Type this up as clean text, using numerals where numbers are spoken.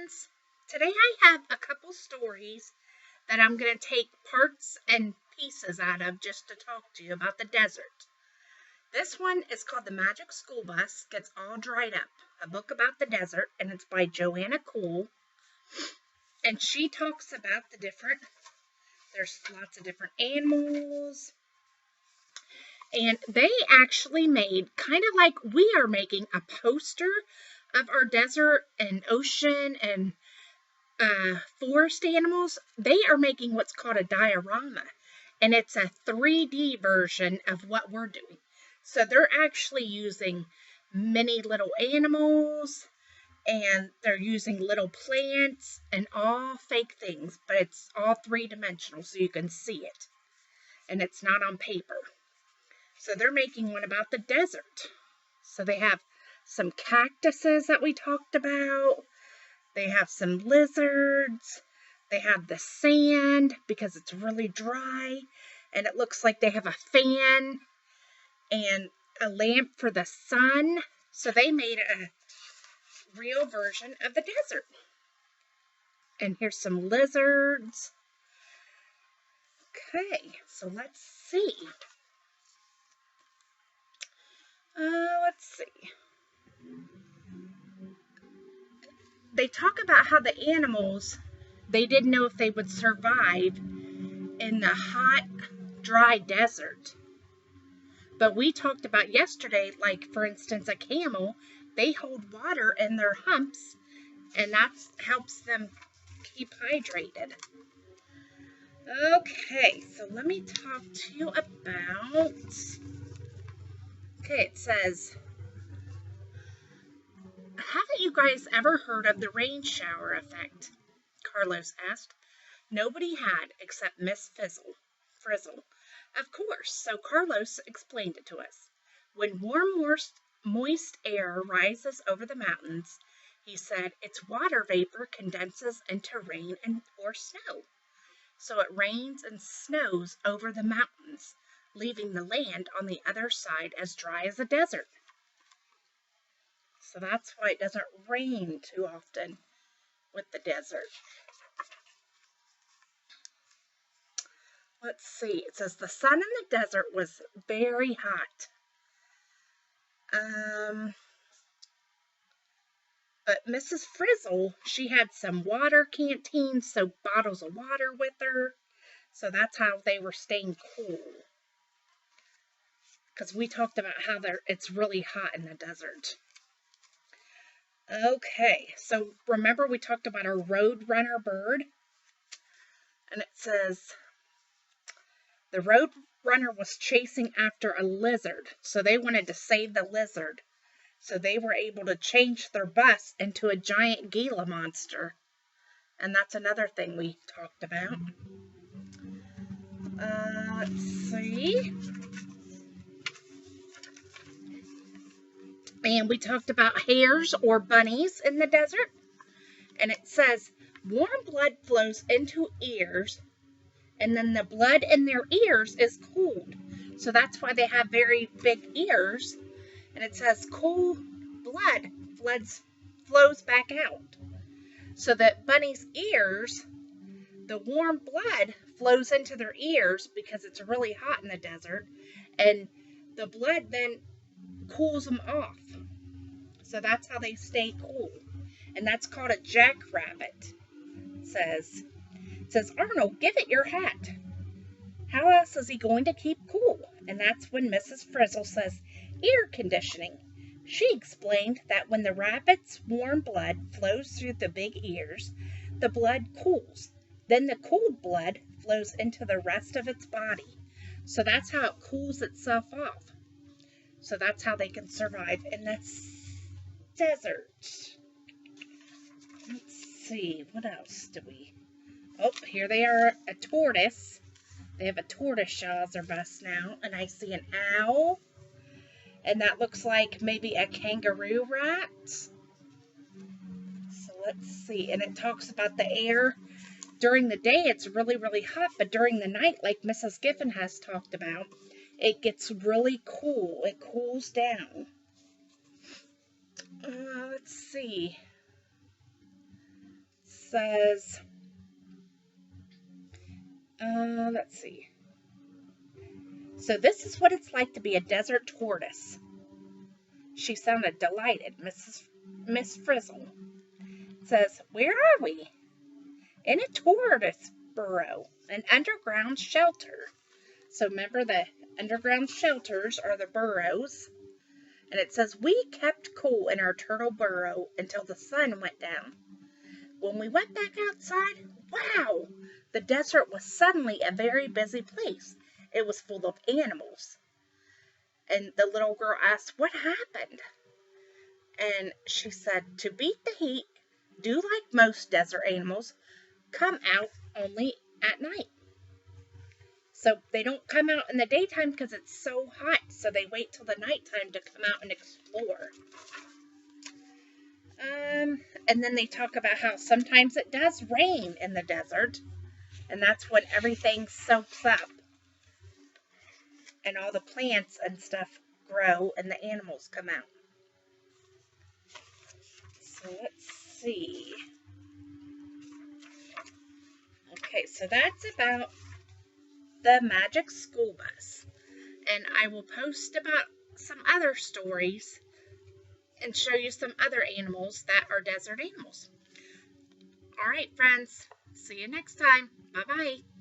friends. Today I have a couple stories that I'm going to take parts and pieces out of just to talk to you about the desert. This one is called The Magic School Bus Gets All Dried Up, a book about the desert, and it's by Joanna. And she talks about there's lots of different animals, and they actually made, kind of like we are making, a poster of our desert and ocean and forest animals. They are making what's called a diorama, and it's a 3D version of what we're doing. So they're actually using many little animals, and they're using little plants and all fake things, but it's all three-dimensional so you can see it, and it's not on paper. So they're making one about the desert. So they have some cactuses that we talked about. They have some lizards. They have the sand because it's really dry. And it looks like they have a fan and a lamp for the sun. So they made a real version of the desert. And here's some lizards. Okay, so let's see. Let's see. They talk about how the animals, they didn't know if they would survive in the hot, dry desert. But we talked about yesterday, like, for instance, a camel, they hold water in their humps, and that helps them keep hydrated. Okay, so let me talk to you about, okay, it says, haven't you guys ever heard of the rain shower effect? Carlos asked. Nobody had except Miss Frizzle. Of course, so Carlos explained it to us. When warm, moist air rises over the mountains, he said, its water vapor condenses into rain or snow. So it rains and snows over the mountains, leaving the land on the other side as dry as a desert. So that's why it doesn't rain too often with the desert. Let's see. It says the sun in the desert was very hot. But Mrs. Frizzle, she had some water canteens, so bottles of water with her. So that's how they were staying cool. Because we talked about how it's really hot in the desert. Okay, so remember we talked about our roadrunner bird? And it says, the roadrunner was chasing after a lizard, so they wanted to save the lizard. So they were able to change their bus into a giant Gila monster. And that's another thing we talked about. Let's see. And we talked about hares or bunnies in the desert. And it says, warm blood flows into ears, and then the blood in their ears is cooled. So that's why they have very big ears. And it says cool blood flows back out. So that bunnies' ears, the warm blood flows into their ears because it's really hot in the desert. And the blood then cools them off. So that's how they stay cool. And that's called a jackrabbit. It says, Arnold, give it your hat. How else is he going to keep cool? And that's when Mrs. Frizzle says, air conditioning. She explained that when the rabbit's warm blood flows through the big ears, the blood cools. Then the cooled blood flows into the rest of its body. So that's how it cools itself off. So that's how they can survive in the desert. Let's see, what else do we... Oh, here they are, a tortoise. They have a tortoise shell as their bus now, and I see an owl. And that looks like maybe a kangaroo rat. So let's see, and it talks about the air. During the day, it's really, really hot, but during the night, like Mrs. Giffen has talked about, it gets really cool. It cools down. Let's see. says, let's see. So this is what it's like to be a desert tortoise. She sounded delighted, Miss Frizzle. It says, where are we? In a tortoise burrow, an underground shelter. So remember, the underground shelters are the burrows. And it says, we kept cool in our turtle burrow until the sun went down. When we went back outside, wow! The desert was suddenly a very busy place. It was full of animals. And the little girl asked, what happened? And she said, to beat the heat, do like most desert animals, come out only at night. So they don't come out in the daytime because it's so hot, so they wait till the nighttime to come out and explore. And then they talk about how sometimes it does rain in the desert, and that's when everything soaks up, and all the plants and stuff grow, and the animals come out. So let's see. Okay, so that's about the Magic School Bus. And I will post about some other stories and show you some other animals that are desert animals. All right, friends. See you next time. Bye-bye.